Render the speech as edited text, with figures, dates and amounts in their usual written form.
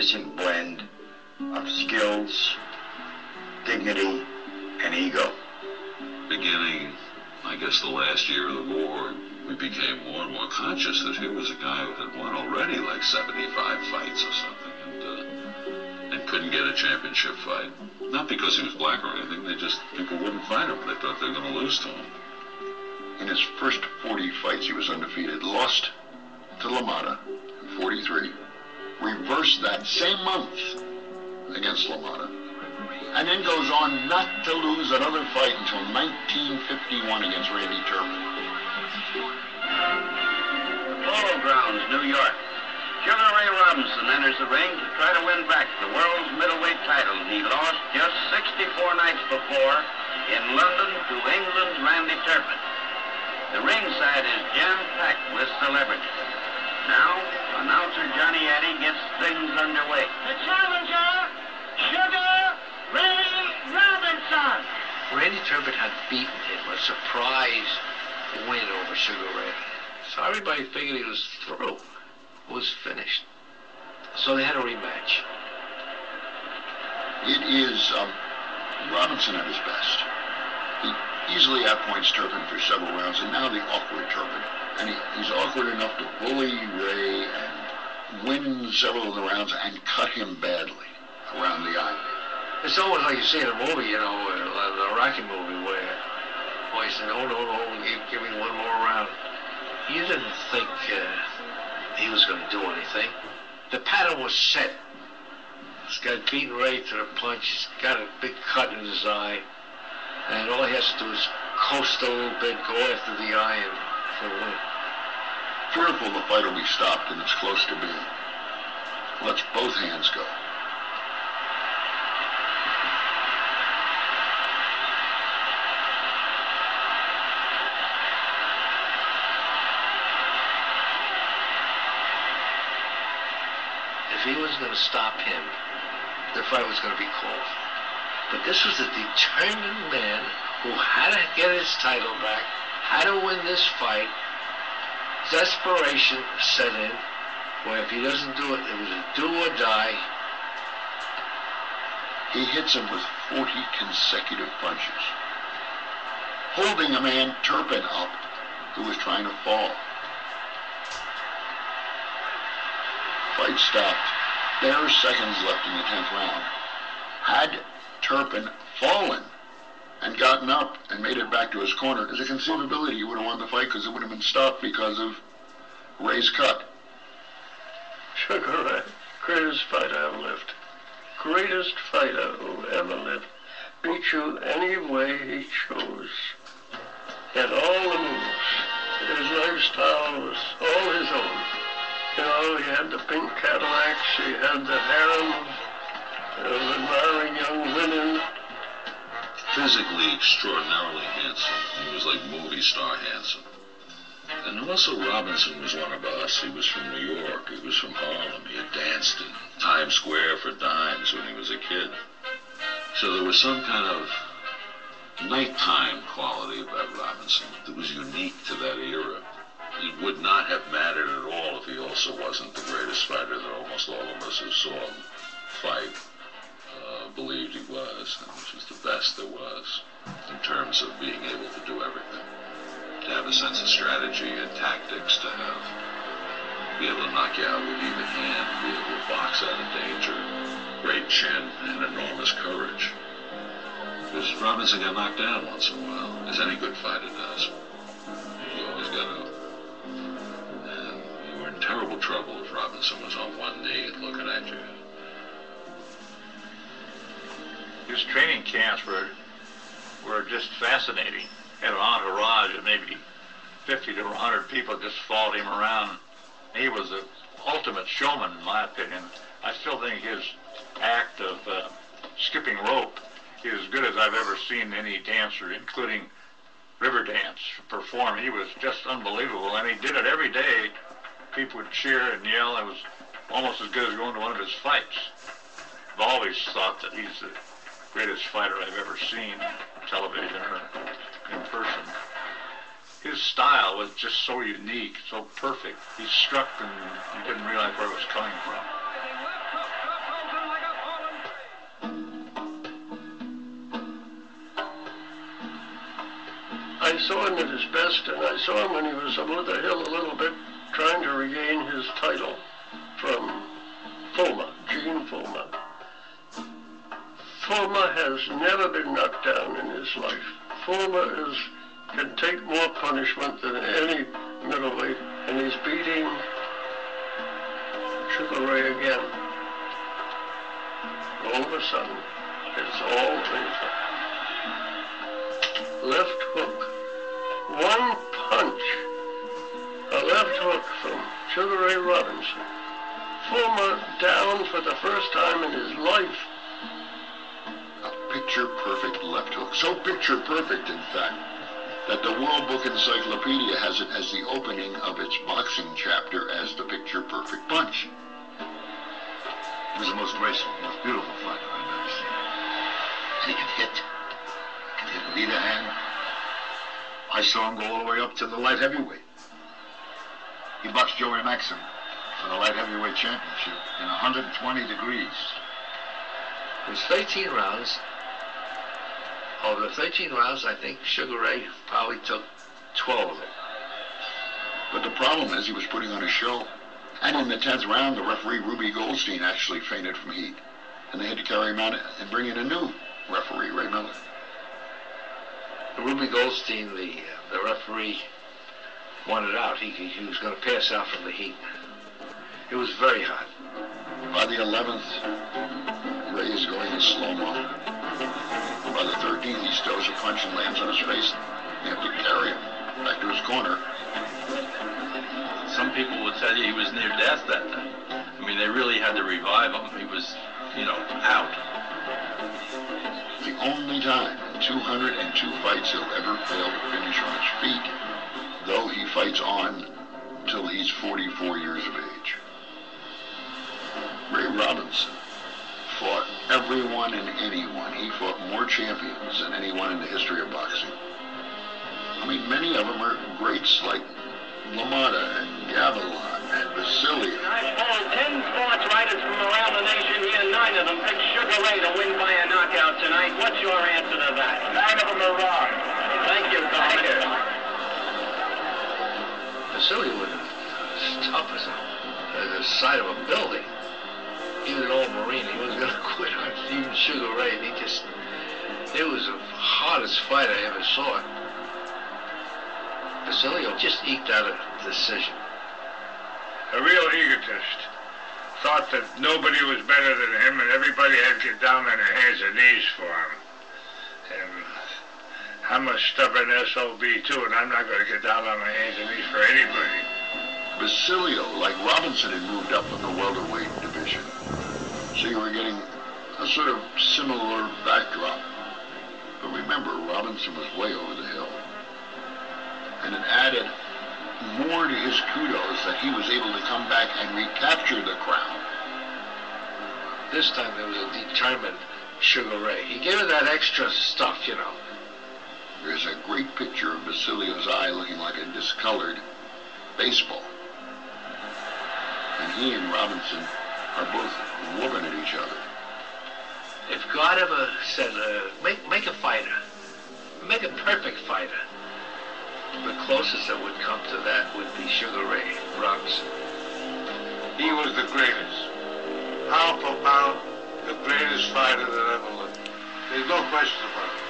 magnificent blend of skills, dignity, and ego. Beginning, I guess, the last year of the war, we became more and more conscious that here was a guy who had won already like 75 fights or something, and couldn't get a championship fight. Not because he was black or anything, people wouldn't fight him. They thought they were going to lose to him. In his first 40 fights, he was undefeated. Lost to LaMotta in 43. Reversed that same month against LaMotta. And then goes on not to lose another fight until 1951 against Randy Turpin. Polo Grounds, New York. Sugar Ray Robinson enters the ring to try to win back the world's middleweight title he lost just 64 nights before in London to England's Randy Turpin. The ringside is jam-packed with celebrities. Now, announcer Johnny Addy gets things underway. The challenger, Sugar Ray Robinson. Randy Turpin had beaten him, a surprise win over Sugar Ray. So everybody figured he was through. Was finished. So they had a rematch. It is Robinson at his best. He easily outpoints Turpin for several rounds, and now the awkward Turpin. And he's awkward enough to bully Ray and win several of the rounds and cut him badly around the eye. It's almost like you see in a movie, you know, the Rocky movie, where boy said, no, give me one more round. You didn't think he was going to do anything. The pattern was set. This guy beaten Ray to the punch. He's got a big cut in his eye. And all he has to do is coast a little bit, go after the eye, and he'll win. Fearful the fight will be stopped, and it's close to being. Lets both hands go. If he was going to stop him, the fight was going to be called. But this was a determined man who had to get his title back, had to win this fight. Desperation set in, where if he doesn't do it, it was a do or die. He hits him with 40 consecutive punches, holding a man, Turpin, up, who was trying to fall. Fight stopped. There are seconds left in the 10th round. Had Turpin fallen and gotten up and made it back to his corner, there's a conceivability he would have won the fight because it would have been stopped because of Ray's cut. Sugar Ray, greatest fighter ever lived. Greatest fighter who ever lived. Beat you any way he chose. He had all the moves. His lifestyle was all his own. You know, he had the pink Cadillacs, he had the harem of admiring young women. Physically extraordinarily handsome. He was like movie star handsome. And also Robinson was one of us. He was from New York. He was from Harlem. He had danced in Times Square for dimes when he was a kid. So there was some kind of nighttime quality about Robinson that was unique to that era. It would not have mattered at all if he also wasn't the greatest fighter that almost all of us who saw him fight believed he was, and which was the best there was in terms of being able to do everything. To have a sense of strategy and tactics, to be able to knock you out with even hand, be able to box out of danger, great chin, and enormous courage. Because Robinson got knocked down once in a while, as any good fighter does. You always got to. And you were in terrible trouble if Robinson was on one knee and looking at you. His training camps were just fascinating. Had an entourage of maybe 50 to 100 people just followed him around. He was the ultimate showman, in my opinion. I still think his act of skipping rope is as good as I've ever seen any dancer, including river dance, perform. He was just unbelievable, and he did it every day. People would cheer and yell. It was almost as good as going to one of his fights. I've always thought that he's the greatest fighter I've ever seen on television or in person. His style was just so unique, so perfect. He struck and you didn't realize where it was coming from. I saw him at his best, and I saw him when he was above the hill a little bit, trying to regain his title from Fulmer, Gene Fulmer. Fulmer has never been knocked down in his life. Fulmer can take more punishment than any middleweight, and he's beating Sugar Ray again. All of a sudden, it's all over. Left hook. One punch. A left hook from Sugar Ray Robinson. Fulmer down for the first time in his life. A picture-perfect left hook. So picture-perfect, in fact, that the World Book Encyclopedia has it as the opening of its boxing chapter as the picture-perfect punch. It was the most graceful, most beautiful fighter I've ever seen. And he could hit. He could hit with either hand. I saw him go all the way up to the light heavyweight. He boxed Joey Maxim for the light heavyweight championship in 120 degrees. It was 13 rounds. Over the 13 rounds, I think Sugar Ray probably took 12 of them. But the problem is he was putting on a show. And in the 10th round, the referee, Ruby Goldstein, actually fainted from heat. And they had to carry him out and bring in a new referee, Ray Miller. Ruby Goldstein, the referee, wanted out. He was going to pass out from the heat. It was very hot. By the 11th, Ray is going in slow-mo. By the 13th, he stows a punch and lands on his face. They have to carry him back to his corner. Some people would tell you he was near death that time. I mean, they really had to revive him. He was, out. The only time in 202 fights he'll ever fail to finish on his feet, though he fights on until he's 44 years of age. Ray Robinson fought everyone and anyone. He fought more champions than anyone in the history of boxing. I mean, many of them are greats like LaMotta and Gavilan and Vasily. I've polled 10 sports writers from around the nation here. 9 of them picked Sugar Ray to win by a knockout tonight. What's your answer to that? 9 of them are wrong. Thank you, Carter. Vasily was as tough as the side of a building. He was an old Marine. He was going to quit on even Sugar Ray. And it was the hardest fight I ever saw. Vasily just eked out a decision. A real egotist. Thought that nobody was better than him and everybody had to get down on their hands and knees for him. And I'm a stubborn SOB too, and I'm not going to get down on my hands and knees for anybody. Basilio, like Robinson, had moved up in the welterweight division. So you were getting a sort of similar backdrop. But remember, Robinson was way over the hill. And it added more to his kudos that he was able to come back and recapture the crown. This time there was a determined Sugar Ray. He gave her that extra stuff, There's a great picture of Basilio's eye looking like a discolored baseball. And he and Robinson are both whooping at each other. If God ever said, make a fighter, make a perfect fighter, the closest that would come to that would be Sugar Ray Robinson. He was the greatest. Pound for pound, the greatest fighter that ever lived. There's no question about it.